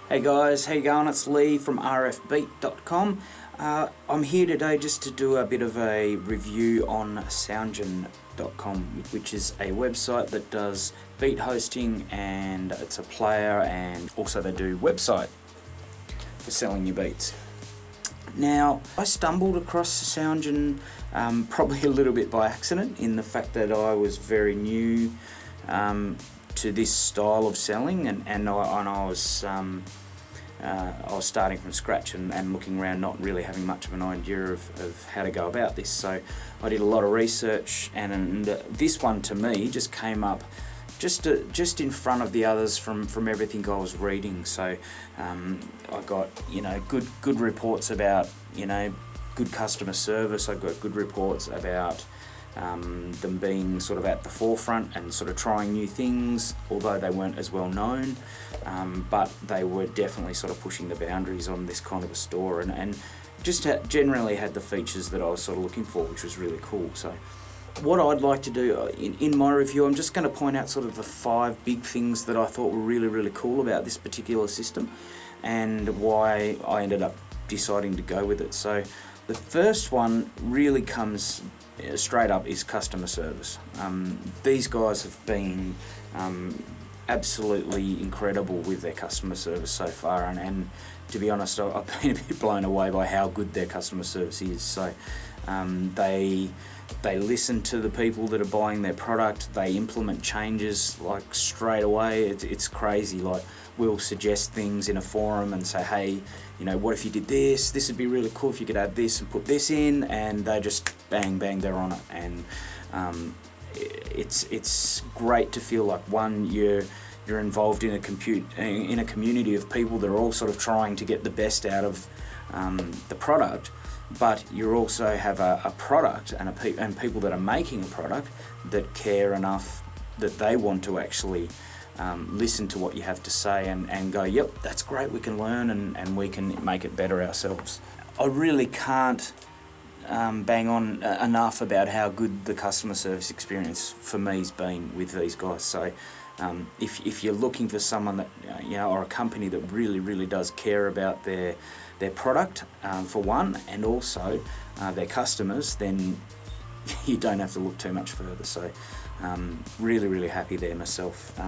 Hey guys, how you going? It's Lee from rfbeat.com. I'm here today just to do a bit of a review on Soundgine.com, which is a website that does beat hosting, and it's a player, and also they do website for selling your beats. Now, I stumbled across Soundgine probably a little bit by accident, in the fact that I was very new to this style of selling, and I was starting from scratch and looking around, not really having much of an idea of how to go about this. So I did a lot of research, and this one to me just came up just in front of the others from everything I was reading. So I got good reports about good customer service. I got good reports about them being sort of at the forefront and sort of trying new things, although they weren't as well known, but they were definitely sort of pushing the boundaries on this kind of a store, and just generally had the features that I was sort of looking for, which was really cool. So what I'd like to do in my review, I'm just going to point out sort of the 5 big things that I thought were really cool about this particular system, and why I ended up deciding to go with it. So the first one really comes straight up is customer service. These guys have been absolutely incredible with their customer service so far, and to be honest, I've been a bit blown away by how good their customer service is. So they listen to the people that are buying their product. They implement changes like straight away. It's crazy. Like, we'll suggest things in a forum and say, hey, what if you did this? This would be really cool if you could add this and put this in, and they just bang, they're on it. And it's great to feel like, one, you're involved in a community of people that are all sort of trying to get the best out of the product, but you also have a product and people that are making a product that care enough that they want to actually listen to what you have to say and go, yep, that's great, we can learn and we can make it better ourselves. I really can't bang on enough about how good the customer service experience for me has been with these guys. So if you're looking for someone that or a company that really does care about their product, for one, and also their customers, then you don't have to look too much further. So really happy there myself.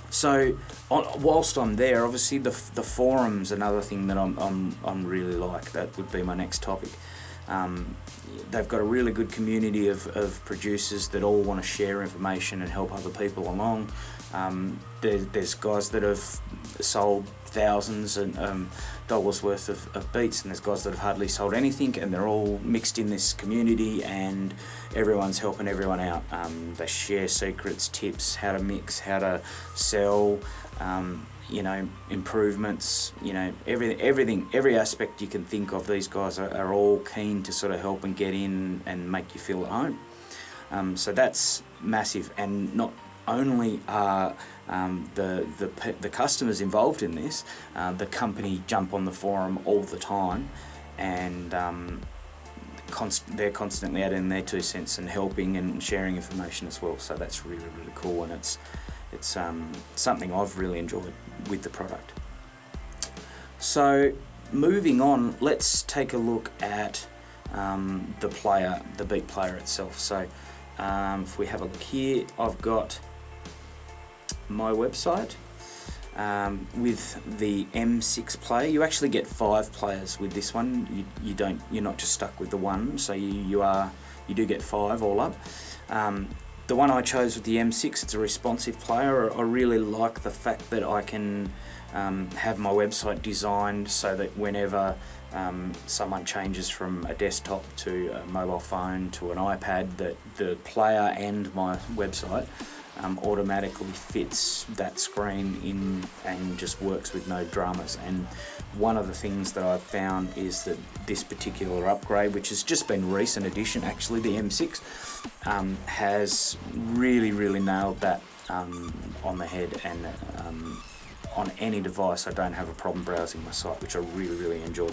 So whilst I'm there, obviously the forum's another thing that I'm really like. That would be my next topic. They've got a really good community of producers that all want to share information and help other people along. There's guys that have sold thousands and dollars worth of beats, and there's guys that have hardly sold anything, and they're all mixed in this community, and everyone's helping everyone out. They share secrets, tips, how to mix, how to sell, improvements, everything, every aspect you can think of. These guys are all keen to sort of help and get in and make you feel at home. So that's massive, and not only are the customers involved in this, the company jump on the forum all the time, and they're constantly adding their 2 cents and helping and sharing information as well. So that's really cool, and it's something I've really enjoyed with the product. So moving on, let's take a look at the beat player itself. So if we have a look here, I've got my website with the M6 player. You actually get 5 players with this one. You're not just stuck with the one, so you do get 5 all up. The one I chose with the M6, it's a responsive player. I really like the fact that I can have my website designed so that whenever someone changes from a desktop to a mobile phone to an iPad, that the player and my website automatically fits that screen in and just works with no dramas. And one of the things that I've found is that this particular upgrade, which has just been recent addition actually, the M6, has really nailed that on the head, and on any device I don't have a problem browsing my site, which I really enjoy.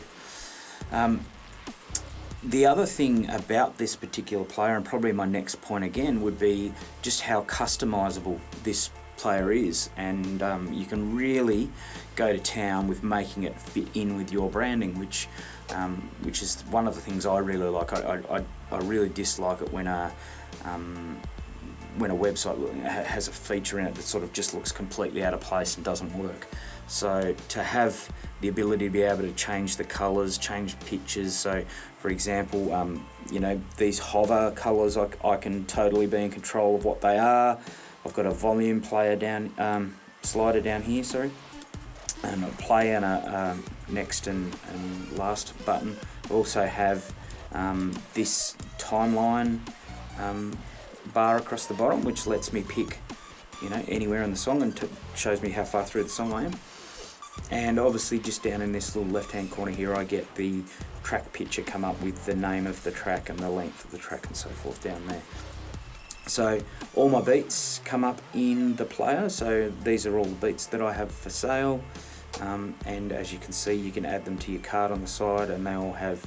The other thing about this particular player, and probably my next point again, would be just how customizable this player is, and you can really go to town with making it fit in with your branding, which is one of the things I really like. I really dislike it when a website has a feature in it that sort of just looks completely out of place and doesn't work. So to have the ability to be able to change the colours, change pictures. So for example, these hover colours, I can totally be in control of what they are. I've got a volume player slider down here, sorry, and a play and a next and last button. I also have this timeline bar across the bottom, which lets me pick anywhere in the song and shows me how far through the song I am. And obviously just down in this little left hand corner here, I get the track picture come up with the name of the track and the length of the track and so forth down there. So all my beats come up in the player, so these are all the beats that I have for sale, and as you can see, you can add them to your card on the side, and they all have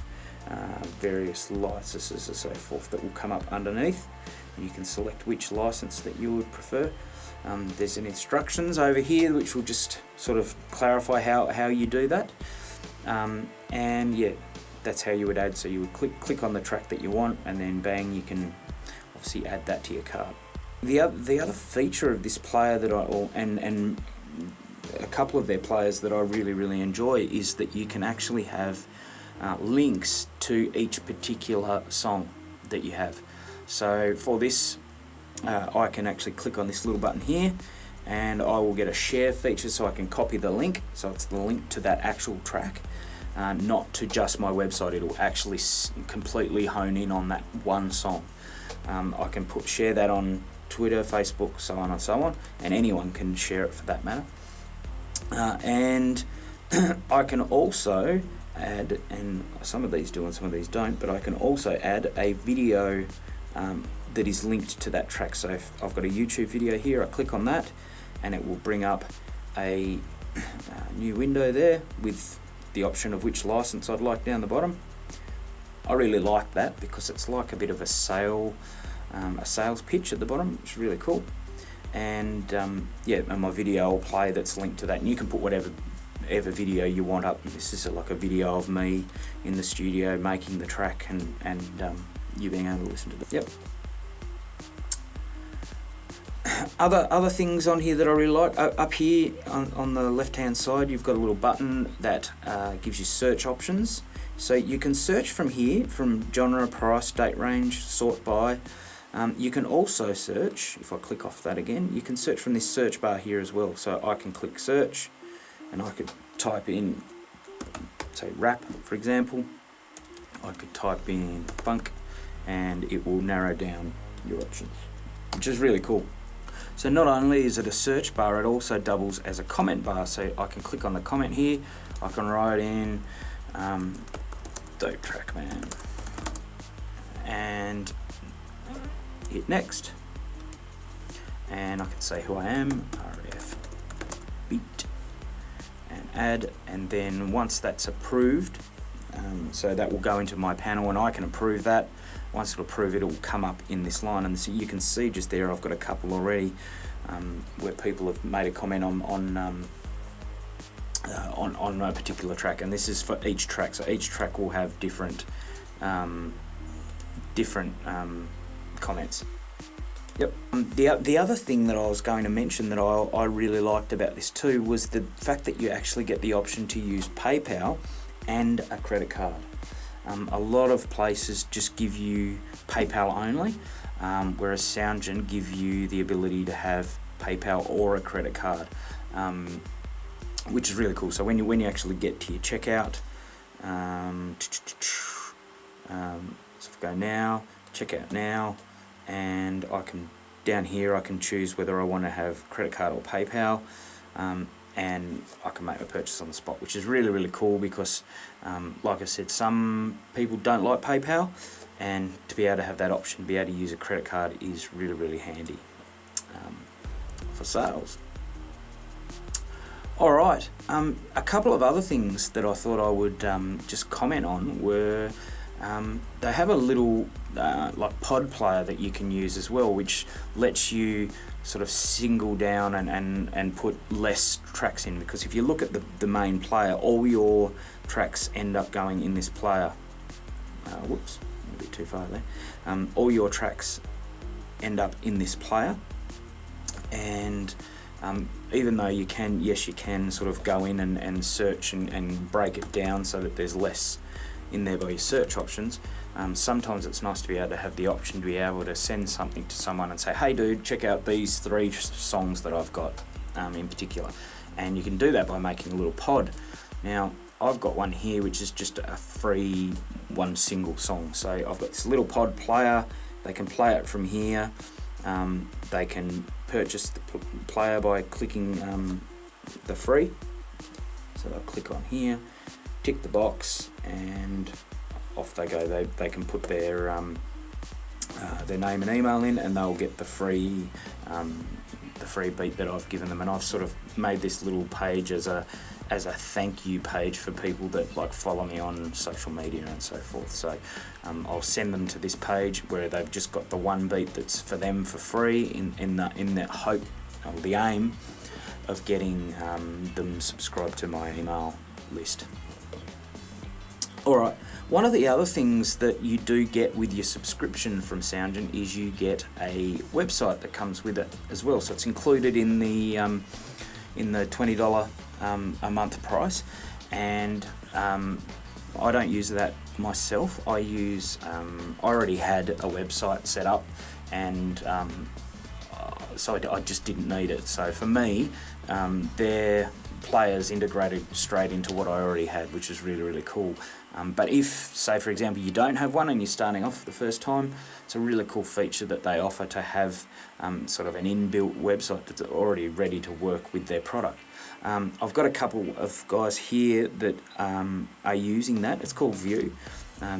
various licenses and so forth that will come up underneath, and you can select which license that you would prefer. There's an instructions over here which will just sort of clarify how you do that, and yeah, that's how you would add. So you would click on the track that you want, and then bang, you can obviously add that to your card. The other feature of this player that and a couple of their players that I really enjoy is that you can actually have links to each particular song that you have. So for this, I can actually click on this little button here, and I will get a share feature, so I can copy the link. So it's the link to that actual track, not to just my website. It'll actually completely hone in on that one song. I can share that on Twitter, Facebook, so on and so on, and anyone can share it for that matter. And I can also add, and some of these do and some of these don't, but I can also add a video that is linked to that track. So if I've got a YouTube video here, I click on that and it will bring up a new window there with the option of which license I'd like down the bottom. I really like that because it's like a bit of a sales pitch at the bottom, which is really cool. And and my video will play that's linked to that, and you can put whatever video you want up. This is like a video of me in the studio making the track, and you being able to listen to it. Yep. Other things on here that I really like, up here on the left hand side, you've got a little button that gives you search options. So you can search from here, from genre, price, date range, sort by. You can also search, if I click off that again, you can search from this search bar here as well. So I can click search, and I could type in, say, rap, for example. I could type in funk, and it will narrow down your options, which is really cool. So not only is it a search bar, it also doubles as a comment bar. So I can click on the comment here, I can write in Dope Track Man, and hit next, and I can say who I am, RF beat, and add, and then once that's approved, so that will go into my panel and I can approve that. Once it'll approve it, will come up in this line, and so you can see just there I've got a couple already where people have made a comment on a particular track, and this is for each track. So each track will have different comments. Yep. The other thing that I was going to mention that I really liked about this too was the fact that you actually get the option to use PayPal and a credit card. A lot of places just give you PayPal only, whereas Soundgine give you the ability to have PayPal or a credit card, which is really cool. So when you actually get to your checkout, so if I go now, checkout now, and I can, down here I can choose whether I want to have credit card or PayPal, and I can make a purchase on the spot, which is really cool because like I said, some people don't like PayPal, and to be able to have that option, be able to use a credit card is really handy for sales. Alright, a couple of other things that I thought I would just comment on were they have a little like pod player that you can use as well, which lets you sort of single down and put less tracks in, because if you look at the main player, all your tracks end up going in this player. Whoops, a bit too far there. All your tracks end up in this player, and even though you can sort of go in and search and break it down so that there's less in there by your search options. Sometimes it's nice to be able to have the option to be able to send something to someone and say, hey dude, check out these 3 songs that I've got in particular. And you can do that by making a little pod. Now, I've got one here which is just a free one single song. So I've got this little pod player. They can play it from here. They can purchase the player by clicking the free. So they'll click on here, tick the box, and off they go. They can put their name and email in, and they'll get the free beat that I've given them. And I've sort of made this little page as a thank you page for people that like follow me on social media and so forth. So I'll send them to this page where they've just got the one beat that's for them for free in the hope or the aim of getting them subscribed to my email list. Alright, one of the other things that you do get with your subscription from Soundgine is you get a website that comes with it as well. So it's included in the $20 a month price, and I don't use that myself. I already had a website set up, and so I just didn't need it. So for me, their players integrated straight into what I already had, which is really, really cool. But if, say for example, you don't have one and you're starting off for the first time, it's a really cool feature that they offer to have sort of an inbuilt website that's already ready to work with their product. I've got a couple of guys here that are using that. It's called View.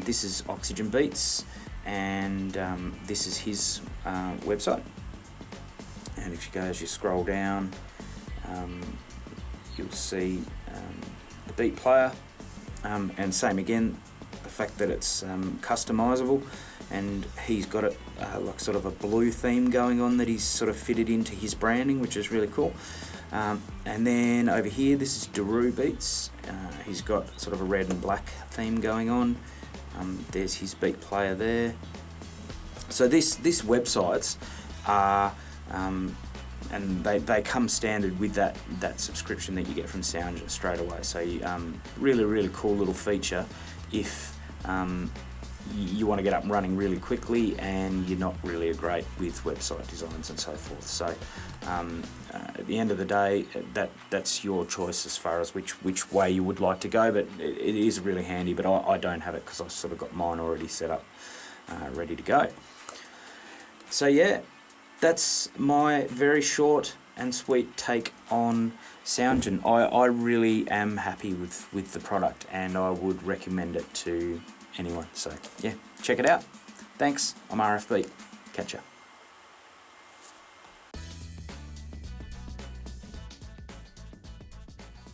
This is Oxygen Beats, and this is his website. And if you go, as you scroll down, you'll see the beat player, and same again, the fact that it's customizable, and he's got it like sort of a blue theme going on that he's sort of fitted into his branding, which is really cool. And then over here, this is Daru Beats. He's got sort of a red and black theme going on. There's his beat player there. So this websites are and they come standard with that subscription that you get from Soundgine straight away. So really, really cool little feature if you want to get up and running really quickly and you're not really great with website designs and so forth. So at the end of the day, that's your choice as far as which way you would like to go, but it is really handy. But I don't have it because I've sort of got mine already set up, ready to go. So yeah, that's my very short and sweet take on Soundgine. I really am happy with the product, and I would recommend it to anyone. So yeah, check it out. Thanks. I'm RFB. Catch ya.